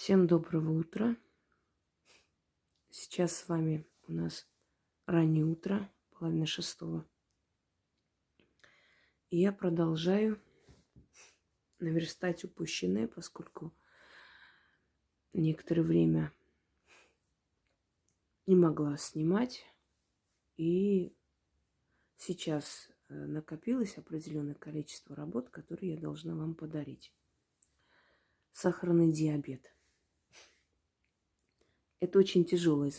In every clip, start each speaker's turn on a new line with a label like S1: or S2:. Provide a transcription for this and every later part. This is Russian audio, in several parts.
S1: Всем доброго утра. Сейчас с вами у нас раннее утро, половина шестого. И я продолжаю наверстать упущенное, поскольку некоторое время не могла снимать. И сейчас накопилось определенное количество работ, которые я должна вам подарить. Сахарный диабет. Это очень тяжелое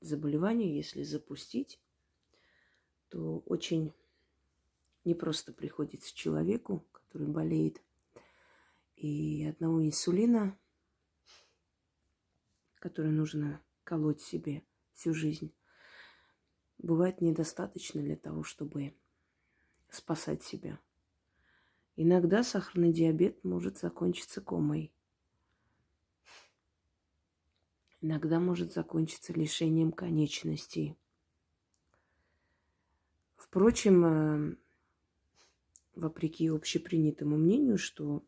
S1: заболевание. Если запустить, то очень непросто приходится человеку, который болеет. И одного инсулина, который нужно колоть себе всю жизнь, бывает недостаточно для того, чтобы спасать себя. Иногда сахарный диабет может закончиться комой. Иногда может закончиться лишением конечностей. Впрочем, вопреки общепринятому мнению, что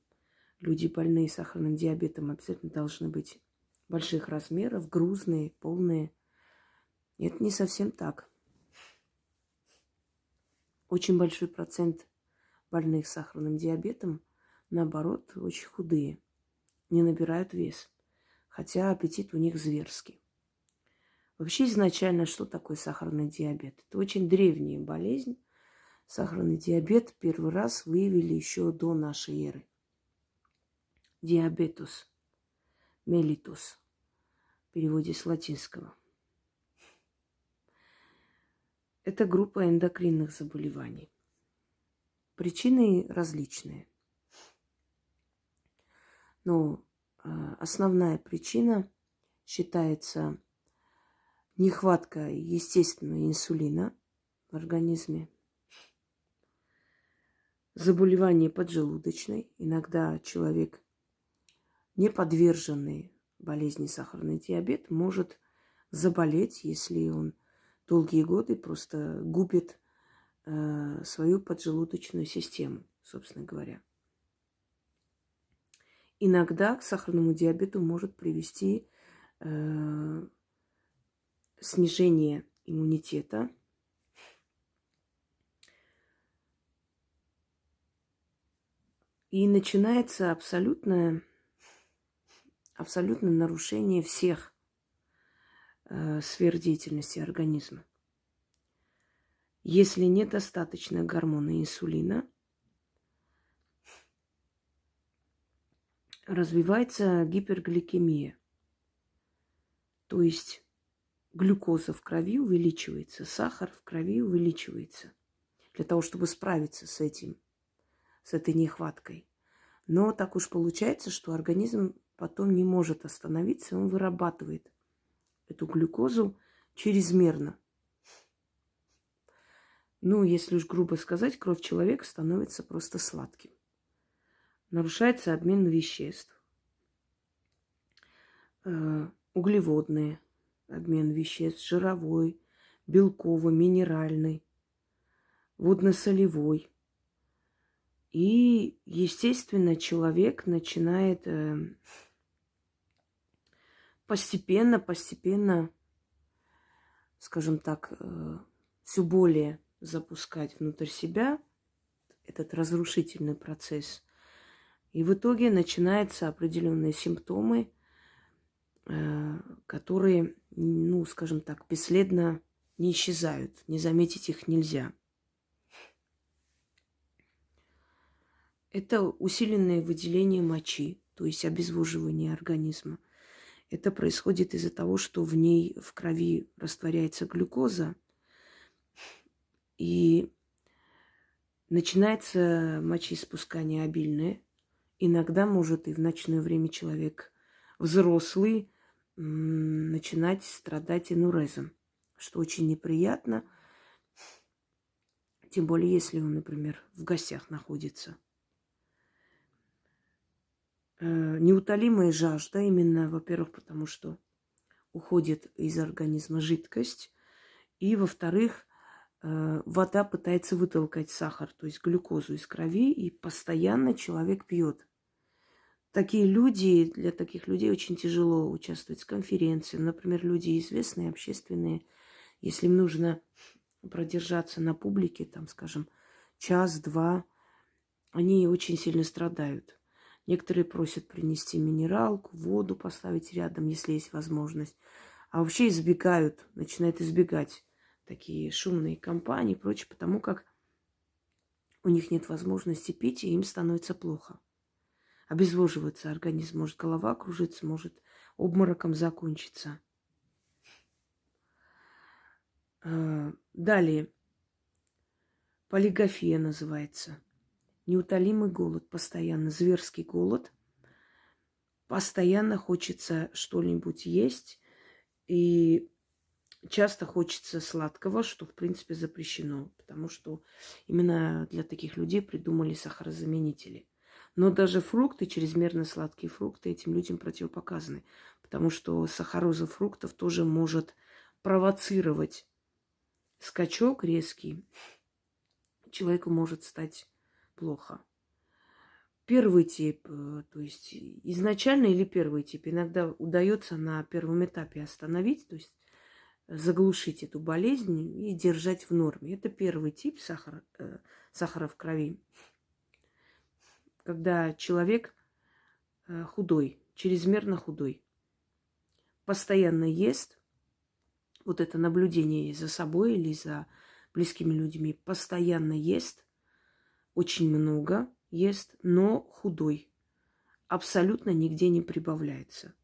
S1: люди, больные сахарным диабетом, обязательно должны быть больших размеров, грузные, полные. Это не совсем так. Очень большой процент больных сахарным диабетом, наоборот, очень худые, не набирают вес, хотя аппетит у них зверский. Вообще изначально, что такое сахарный диабет? Это очень древняя болезнь. Сахарный диабет первый раз выявили еще до нашей эры. Диабетус меллитус в переводе с латинского. Это группа эндокринных заболеваний. Причины различные. Но основная причина считается нехватка естественного инсулина в организме, заболевание поджелудочной. Иногда человек, не подверженный болезни сахарный диабет, может заболеть, если он долгие годы просто губит свою поджелудочную систему, собственно говоря. Иногда к сахарному диабету может привести снижение иммунитета, и начинается абсолютное нарушение всех сфер деятельности организма. Если недостаточно гормона инсулина, развивается гипергликемия. То есть глюкоза в крови увеличивается, сахар в крови увеличивается для того, чтобы справиться с этой нехваткой. Но так уж получается, что организм потом не может остановиться, он вырабатывает эту глюкозу чрезмерно. Если уж грубо сказать, кровь человека становится просто сладким. Нарушается обмен веществ. Углеводный обмен веществ, жировой, белковый, минеральный, водно-солевой. И, естественно, человек начинает постепенно, скажем так, все более запускать внутрь себя этот разрушительный процесс. И в итоге начинаются определенные симптомы, которые, скажем так, бесследно не исчезают. Не заметить их нельзя. Это усиленное выделение мочи, то есть обезвоживание организма. Это происходит из-за того, что в крови растворяется глюкоза, и начинается мочеиспускание обильное. Иногда может и в ночное время человек взрослый начинать страдать энурезом, что очень неприятно, тем более если он, например, в гостях находится. Неутолимая жажда, именно, во-первых, потому что уходит из организма жидкость, и, во-вторых, вода пытается вытолкать сахар, то есть глюкозу из крови, и постоянно человек пьет. Для таких людей очень тяжело участвовать в конференции. Например, люди известные, общественные, если им нужно продержаться на публике, там, скажем, час-два, они очень сильно страдают. Некоторые просят принести минералку, воду поставить рядом, если есть возможность. А вообще начинают избегать такие шумные компании и прочее, потому как у них нет возможности пить, и им становится плохо. Обезвоживается организм, может голова кружится, может обмороком закончиться. Далее. Полигофия называется. Неутолимый голод, постоянно зверский голод. Постоянно хочется что-нибудь есть. И часто хочется сладкого, что, в принципе, запрещено. Потому что именно для таких людей придумали сахарозаменители. Но даже фрукты, чрезмерно сладкие фрукты, этим людям противопоказаны. Потому что сахароза фруктов тоже может провоцировать скачок резкий. Человеку может стать плохо. Первый тип, то есть изначально или первый тип, иногда удается на первом этапе остановить, то есть заглушить эту болезнь и держать в норме. Это первый тип сахара в крови, когда человек худой, чрезмерно худой, постоянно ест, вот это наблюдение за собой или за близкими людьми, постоянно ест, очень много ест, но худой, абсолютно нигде не прибавляется.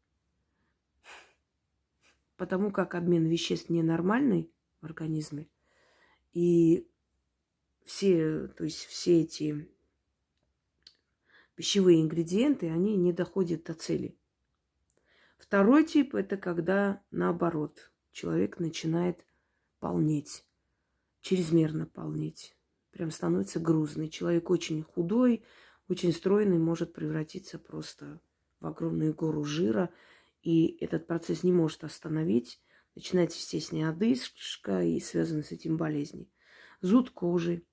S1: Потому как обмен веществ ненормальный в организме, и все эти пищевые ингредиенты, они не доходят до цели. Второй тип – это когда, наоборот, человек начинает полнеть, чрезмерно полнеть. Прям становится грузный. Человек очень худой, очень стройный, может превратиться просто в огромную гору жира. И этот процесс не может остановить. Начинается, естественно, одышка и связаны с этим болезни. Зуд кожи,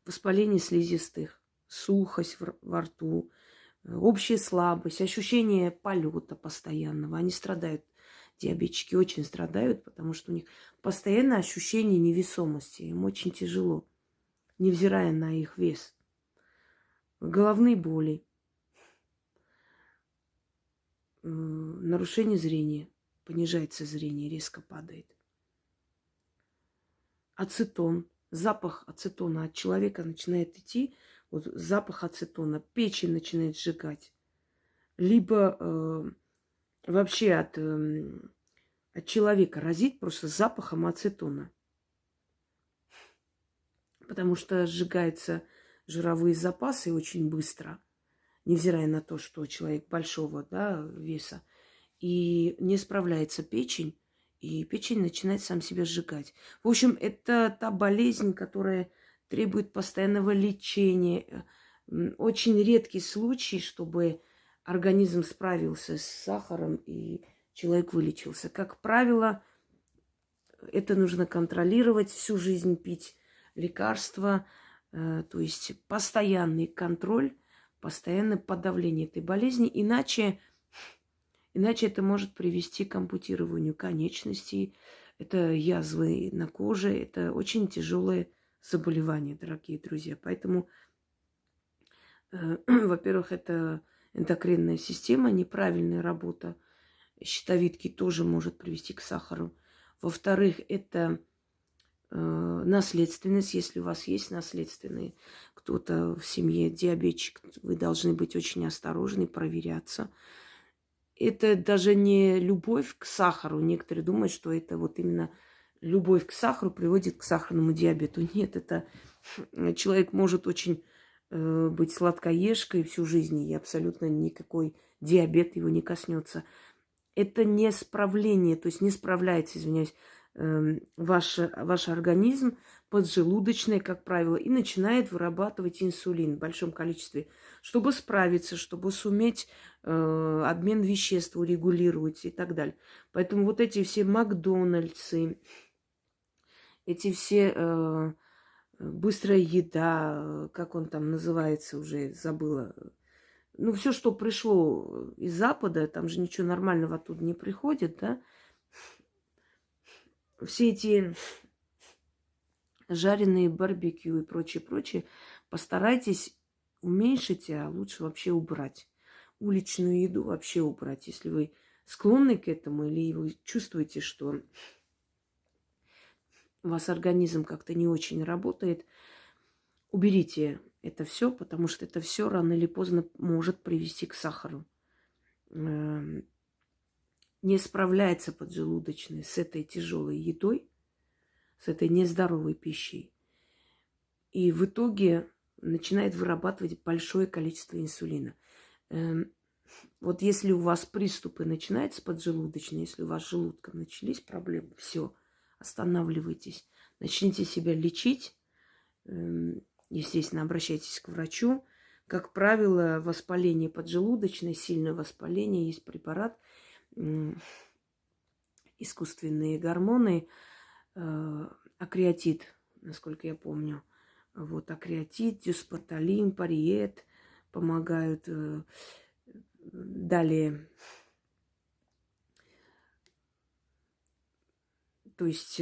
S1: воспаление слизистых, сухость во рту, общая слабость, ощущение полета постоянного. Они страдают, диабетчики очень страдают, потому что у них постоянное ощущение невесомости. Им очень тяжело, невзирая на их вес. Головные боли, нарушение зрения, понижается зрение, резко падает. Ацетон, запах ацетона от человека начинает идти, вот запах ацетона, печень начинает сжигать. Либо вообще от человека разит просто запахом ацетона. Потому что сжигаются жировые запасы очень быстро, невзирая на то, что человек большого, да, веса. И не справляется печень, и печень начинает сам себя сжигать. В общем, это та болезнь, которая требует постоянного лечения. Очень редкий случай, чтобы организм справился с сахаром и человек вылечился. Как правило, это нужно контролировать, всю жизнь пить лекарства, то есть постоянный контроль, постоянное подавление этой болезни, иначе это может привести к ампутированию конечностей, это язвы на коже, это очень тяжелое заболевание, дорогие друзья. Поэтому, во-первых, это эндокринная система, неправильная работа щитовидки тоже может привести к сахару. Во-вторых, это наследственность. Если у вас есть наследственные, кто-то в семье диабетчик, вы должны быть очень осторожны, проверяться. Это даже не любовь к сахару. Некоторые думают, что это вот именно любовь к сахару приводит к сахарному диабету. Нет, это человек может очень быть сладкоежкой всю жизнь, и абсолютно никакой диабет его не коснется. Это не справление, то есть не справляется, извиняюсь, ваш организм поджелудочный, как правило, и начинает вырабатывать инсулин в большом количестве, чтобы справиться, чтобы суметь обмен веществ урегулировать и так далее. Поэтому вот эти все Макдональдсы, эти все быстрая еда, как он там называется, уже забыла, ну, все, что пришло из Запада, там же ничего нормального оттуда не приходит, да. Все эти жареные барбекю и прочее, прочее, постарайтесь уменьшить, а лучше вообще убрать. Уличную еду вообще убрать. Если вы склонны к этому или вы чувствуете, что у вас организм как-то не очень работает, уберите это все, потому что это все рано или поздно может привести к сахару. Не справляется поджелудочная с этой тяжелой едой, с этой нездоровой пищей. И в итоге начинает вырабатывать большое количество инсулина. Вот если у вас приступы начинаются поджелудочные, если у вас с желудком начались проблемы, все, останавливайтесь, начните себя лечить, естественно, обращайтесь к врачу. Как правило, воспаление поджелудочное, сильное воспаление, есть препарат, искусственные гормоны, акреатид, насколько я помню. Вот акреатид, дюспоталин, париет помогают. Далее, то есть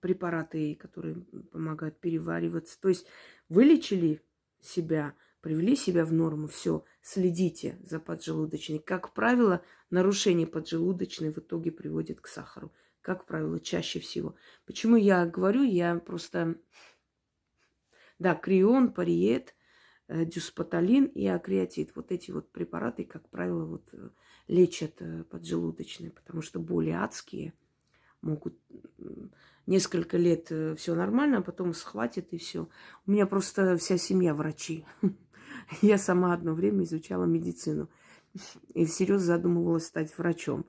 S1: препараты, которые помогают перевариваться. То есть вылечили себя, привели себя в норму, все, следите за поджелудочной. Как правило, нарушение поджелудочной в итоге приводит к сахару. Как правило, чаще всего. Почему я говорю, я просто... Да, крион, париет, дюспоталин и акреатид. Вот эти вот препараты, как правило, вот лечат поджелудочные, потому что боли адские. Могут несколько лет все нормально, а потом схватит и все. У меня просто вся семья врачи. Я сама одно время изучала медицину и всерьез задумывалась стать врачом.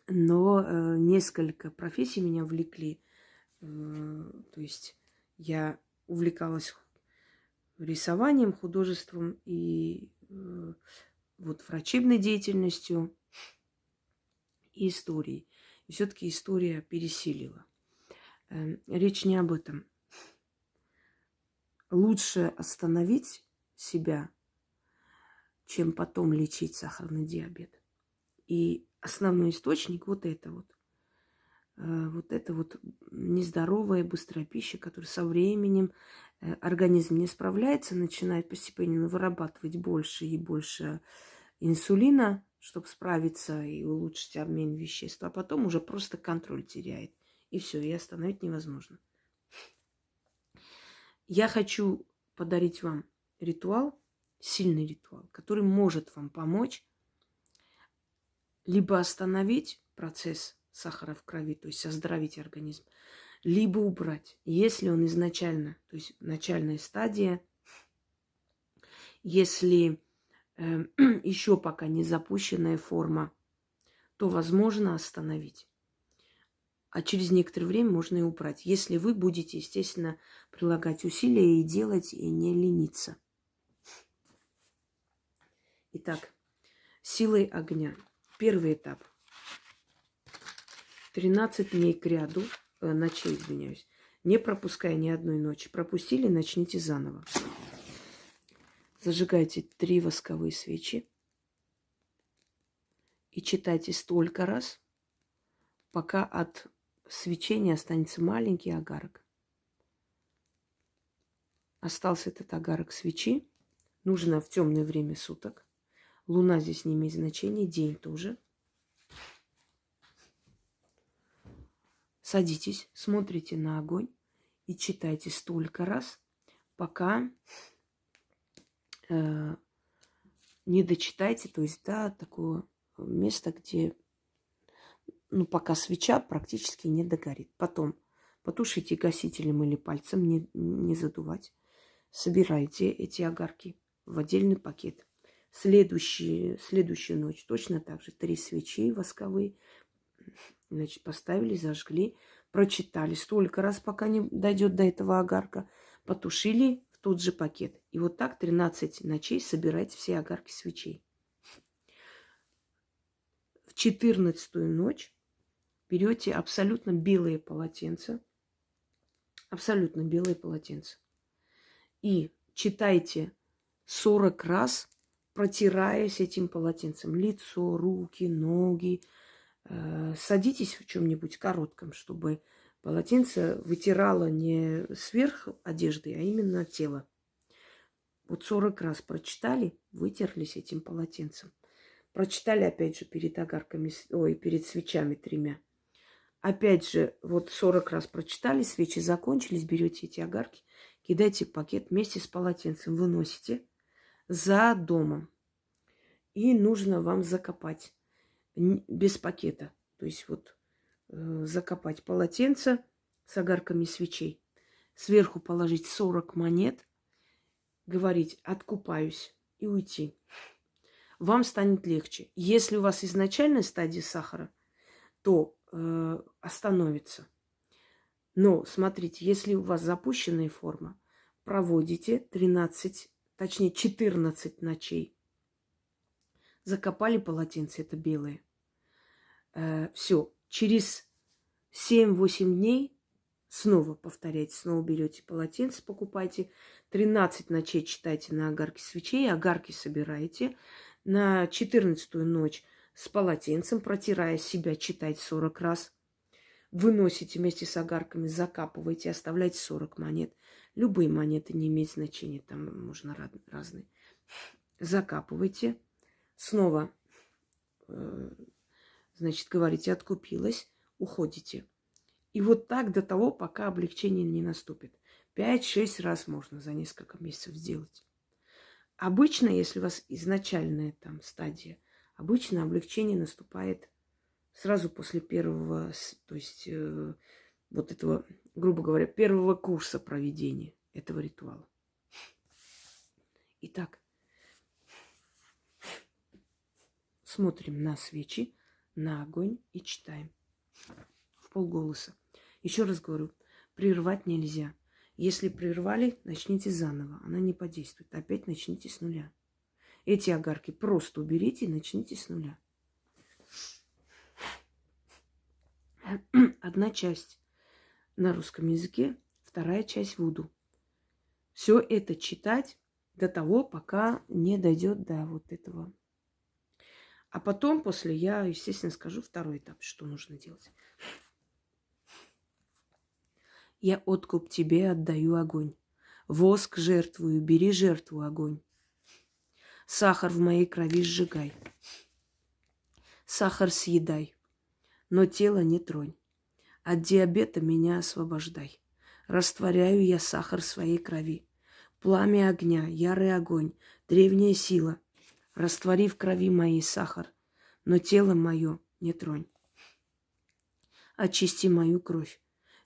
S1: Но несколько профессий меня влекли. То есть я увлекалась рисованием, художеством и вот врачебной деятельностью и историей. И все-таки история пересилила. Речь не об этом. Лучше остановить себя, чем потом лечить сахарный диабет. И основной источник вот это вот. Вот это вот нездоровая, быстрая пища, которая со временем организм не справляется, начинает постепенно вырабатывать больше и больше инсулина, чтобы справиться и улучшить обмен веществ, а потом уже просто контроль теряет. И все, и остановить невозможно. Я хочу подарить вам ритуал, сильный ритуал, который может вам помочь либо остановить процесс сахара в крови, то есть оздоровить организм, либо убрать. Если он изначально, то есть начальная стадия, если еще пока не запущенная форма, то возможно остановить. А через некоторое время можно и убрать, если вы будете, естественно, прилагать усилия и делать, и не лениться. Итак, силой огня. Первый этап. 13 дней к ряду, ночей, извиняюсь, не пропуская ни одной ночи. Пропустили, начните заново. Зажигайте 3 восковые свечи и читайте столько раз, пока от свечей не останется маленький огарок. Остался этот огарок свечи. Нужно в темное время суток. Луна здесь не имеет значения, день тоже. Садитесь, смотрите на огонь и читайте столько раз, пока не дочитайте, то есть до такого места, где, пока свеча практически не догорит. Потом потушите гасителем или пальцем, не задувать. Собирайте эти огарки в отдельный пакет. Следующую ночь точно так же 3 свечи восковые. Значит, поставили, зажгли, прочитали столько раз, пока не дойдет до этого огарка. Потушили в тот же пакет. И вот так 13 ночей собирайте все огарки свечей. В 14-ю ночь берете абсолютно белые полотенца. Абсолютно белые полотенца. И читайте 40 раз, протираясь этим полотенцем. Лицо, руки, ноги. Садитесь в чем-нибудь коротком, чтобы полотенце вытирало не сверх одежды, а именно тело. Вот 40 раз прочитали, вытерлись этим полотенцем. Прочитали опять же перед огарками, перед свечами 3. Опять же, вот 40 раз прочитали, свечи закончились, берете эти огарки, кидайте в пакет вместе с полотенцем, выносите за домом. И нужно вам закопать без пакета. То есть вот закопать полотенце с огарками свечей. Сверху положить 40 монет, говорить «откупаюсь» и уйти. Вам станет легче. Если у вас изначальная стадия сахара, то остановится. Но смотрите, если у вас запущенная форма, проводите 13, точнее 14 ночей. Закопали полотенце, это белое. Все. Через 7-8 дней снова повторяйте, снова берете полотенце, покупайте. 13 ночей читайте на огарке свечей, огарки собираете. На 14-ю ночь с полотенцем, протирая себя, читайте 40 раз. Выносите вместе с огарками, закапываете, оставляйте 40 монет. Любые монеты, не имеют значения, там можно разные. Закапывайте. Снова, значит, говорите, откупилась, уходите. И вот так до того, пока облегчение не наступит. 5-6 раз можно за несколько месяцев сделать. Обычно, если у вас изначальная там стадия, обычно облегчение наступает сразу после первого, то есть вот этого, грубо говоря, первого курса проведения этого ритуала. Итак, смотрим на свечи, на огонь и читаем в полголоса. Еще раз говорю, прервать нельзя. Если прервали, начните заново. Она не подействует. Опять начните с нуля. Эти огарки просто уберите и начните с нуля. Одна часть на русском языке, вторая часть вуду. Все это читать до того, пока не дойдет до вот этого. А потом, после, я, естественно, скажу второй этап, что нужно делать. Я откуп тебе отдаю огонь. Воск жертвую, бери жертву огонь. Сахар в моей крови сжигай. Сахар съедай, но тело не тронь. От диабета меня освобождай. Растворяю я сахар в своей крови. Пламя огня, ярый огонь, древняя сила. Раствори в крови моей сахар, но тело мое не тронь. Очисти мою кровь.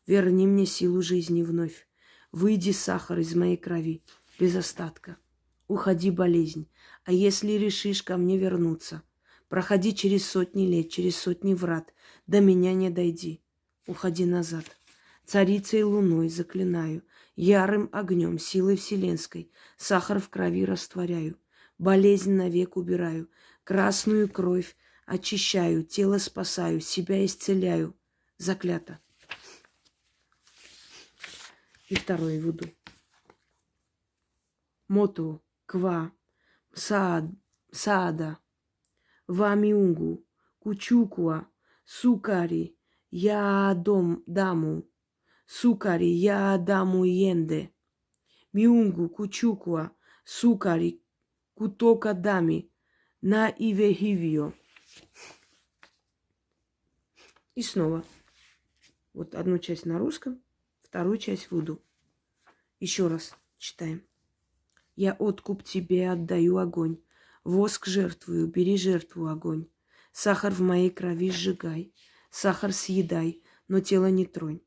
S1: Верни мне силу жизни вновь. Выйди, сахар, из моей крови, без остатка. Уходи, болезнь, а если решишь ко мне вернуться, проходи через сотни лет, через сотни врат, до меня не дойди. Уходи назад. Царицей луной заклинаю, ярым огнем, силой вселенской, сахар в крови растворяю, болезнь навек убираю, красную кровь очищаю, тело спасаю, себя исцеляю. Заклято. И второе вуду. Моту, ква, саада, вамиунгу, кучукуа, сукари, я даму, сукари, я даму йенде, миунгу, кучукуа, сукари, кутока дами, на ивехивио. И снова. Вот одну часть на русском, вторую часть вуду. Еще раз читаем. Я откуп тебе отдаю огонь. Воск жертвую, бери жертву огонь. Сахар в моей крови сжигай. Сахар съедай, но тело не тронь.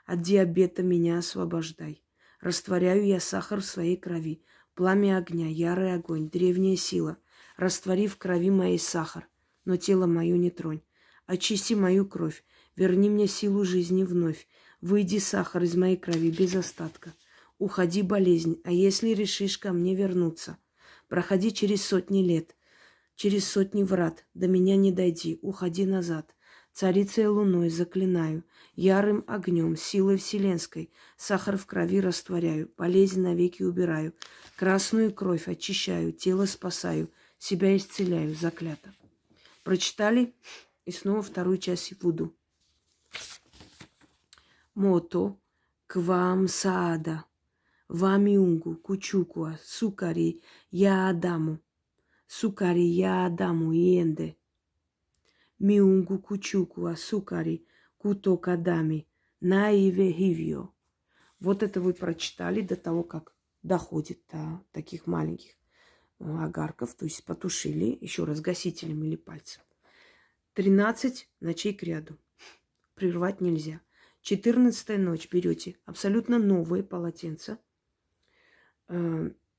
S1: От диабета меня освобождай. Растворяю я сахар в своей крови. Пламя огня, ярый огонь, древняя сила. Раствори в крови моей сахар, но тело мое не тронь. Очисти мою кровь, верни мне силу жизни вновь. Выйди, сахар, из моей крови без остатка. Уходи, болезнь, а если решишь ко мне вернуться, проходи через сотни лет, через сотни врат, до меня не дойди, уходи назад. Царицей луной заклинаю, ярым огнем, силой вселенской, сахар в крови растворяю, болезнь навеки убираю, красную кровь очищаю, тело спасаю, себя исцеляю, заклято. Прочитали, и снова вторую часть вуду. Мото квам саада, вамиунгу кучукуа, сукари я адаму иенде. Миунгу кучукуа, сукари кутокадами, наиве хивио. Вот это вы прочитали до того, как доходит до таких маленьких огарков, то есть потушили, еще раз, гасителем или пальцем. 13 ночей кряду. Прервать нельзя. 14-я ночь берете абсолютно новые полотенца.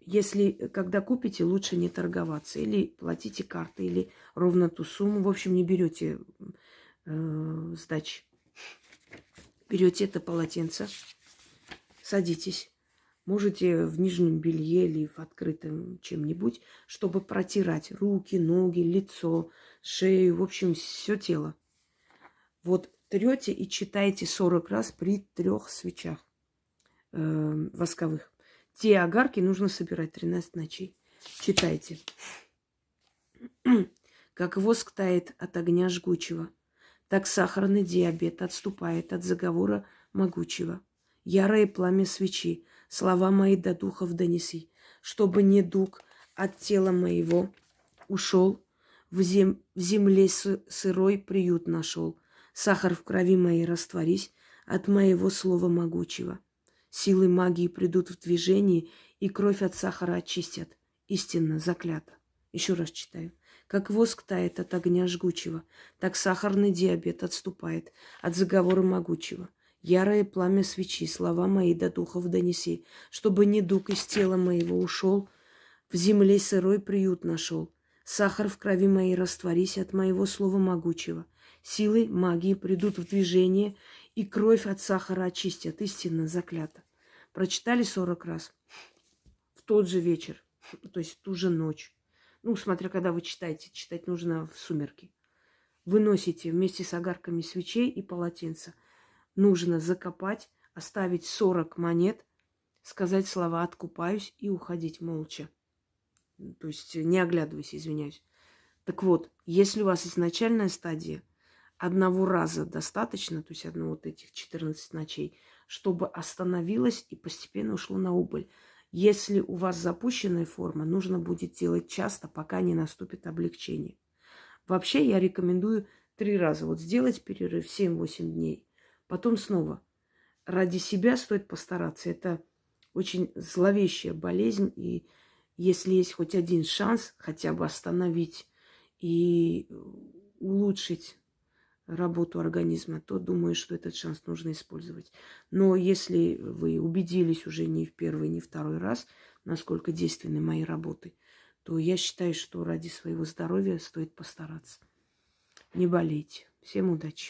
S1: Если, когда купите, лучше не торговаться. Или платите картой, или ровно ту сумму. В общем, не берете сдачи. Берете это полотенце, садитесь. Можете в нижнем белье или в открытом чем-нибудь, чтобы протирать руки, ноги, лицо, шею, в общем, все тело. Вот трете и читайте 40 раз при 3 свечах восковых. Те огарки нужно собирать 13 ночей. Читайте. Как воск тает от огня жгучего, так сахарный диабет отступает от заговора могучего. Ярое пламя свечи, слова мои до духов донеси, чтобы недуг от тела моего ушел, в земле сырой приют нашел. Сахар в крови моей растворись от моего слова могучего. Силы магии придут в движение, и кровь от сахара очистят. Истинно заклято. Еще раз читаю. Как воск тает от огня жгучего, так сахарный диабет отступает от заговора могучего. Ярое пламя свечи, слова мои до духов донеси, чтобы недуг из тела моего ушел, в земле сырой приют нашел. Сахар в крови моей растворись от моего слова могучего. Силы магии придут в движение, и кровь от сахара очистят. Истинно заклято. Прочитали 40 раз в тот же вечер, то есть в ту же ночь. Ну, смотря когда вы читаете, читать нужно в сумерки. Выносите вместе с огарками свечей и полотенца. Нужно закопать, оставить 40 монет, сказать слова «откупаюсь» и уходить молча. То есть не оглядываясь, извиняюсь. Так вот, если у вас изначальная стадия, одного раза достаточно, то есть одного вот этих 14 ночей, чтобы остановилось и постепенно ушло на убыль. Если у вас запущенная форма, нужно будет делать часто, пока не наступит облегчение. Вообще я рекомендую 3 раза. Вот сделать перерыв 7-8 дней, потом снова. Ради себя стоит постараться. Это очень зловещая болезнь, и если есть хоть один шанс хотя бы остановить и улучшить работу организма, то думаю, что этот шанс нужно использовать. Но если вы убедились уже не в первый, не второй раз, насколько действенны мои работы, то я считаю, что ради своего здоровья стоит постараться. Не болейте. Всем удачи!